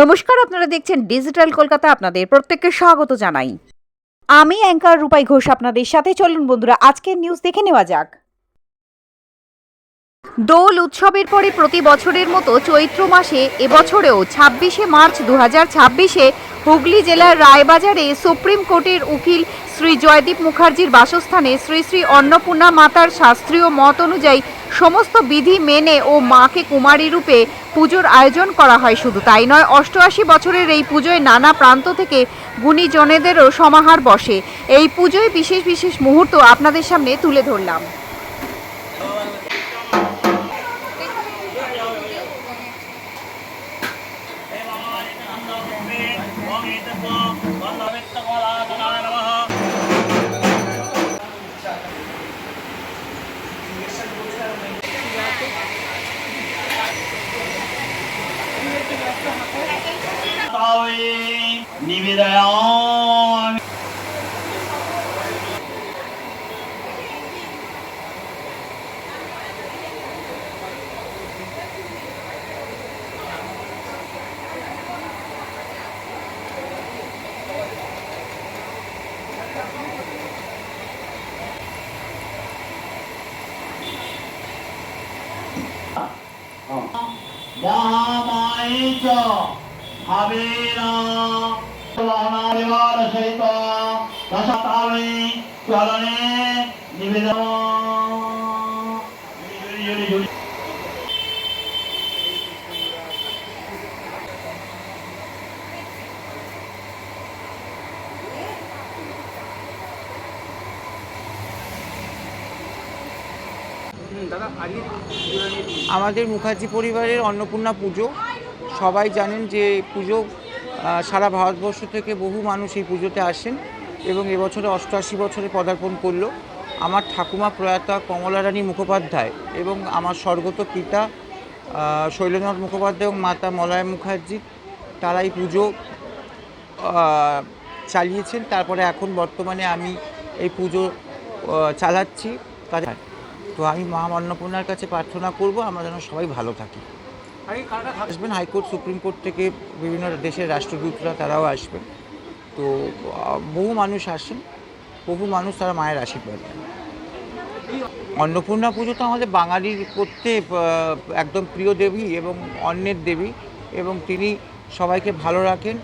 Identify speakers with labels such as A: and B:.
A: নমস্কার, আপনারা দেখছেন ডিজিটাল কলকাতা। আপনাদের প্রত্যেককে স্বাগত জানাই। আমি অ্যাঙ্কার রূপাই ঘোষ আপনাদের সাথে। চলুন বন্ধুরা, আজকের নিউজ দেখে নেওয়া যাক। দোল উৎসবের পরে প্রতি বছরের মতো চৈত্র মাসে এবছরেও ২৬শে মার্চ ২০২৬-এ হুগলি জেলার রায়বাজারে সুপ্রিম কোর্টের উকিল শ্রী জয়দীপ মুখার্জির বাসস্থানে শ্রী শ্রী অন্নপূর্ণা মাতার শাস্ত্রীয় মত অনুযায়ী সমস্ত বিধি মেনে ও মাকে কুমারী রূপে পুজোর আয়োজন করা হয়। শুধু তাই নয়, ৮৮ বছরের এই পুজোয় নানা প্রান্ত থেকে গুণীজনেদেরও সমাহার বসে। এই পুজোয় বিশেষ বিশেষ মুহূর্ত আপনাদের সামনে তুলে ধরলাম।
B: নিবেদয়ামি। মহামায়িচ ভাবেনা লহনারিবার সহিত দশতামি চরণে নিবেদন।
C: আমাদের মুখার্জি পরিবারের অন্নপূর্ণা পুজো, সবাই জানেন যে পুজো সারা ভারতবর্ষ থেকে বহু মানুষ এই পুজোতে আসেন এবং এবছরে ৮৮ বছরে পদার্পণ করলো। আমার ঠাকুমা প্রয়াতা কমলারানী মুখোপাধ্যায় এবং আমার স্বর্গত পিতা শৈলেন্দ্রনাথ মুখোপাধ্যায় এবং মাতা মলয় মুখার্জি, তারা এই পুজো চালিয়েছেন। তারপরে এখন বর্তমানে আমি এই পুজো চালাচ্ছি। তো আমি মা অন্নপূর্ণার কাছে প্রার্থনা করব আমরা যেন সবাই ভালো থাকি। আসবেন হাইকোর্ট, সুপ্রিম কোর্ট থেকে বিভিন্ন দেশের রাষ্ট্রদূতরা, তারাও আসবেন। তো বহু মানুষ আসেন, বহু মানুষ তারা মায়ের আশীর্বাদ দেন। অন্নপূর্ণা পুজো তো আমাদের বাঙালির করতে একদম প্রিয় দেবী এবং অন্নের দেবী, এবং তিনি সবাইকে ভালো রাখেন।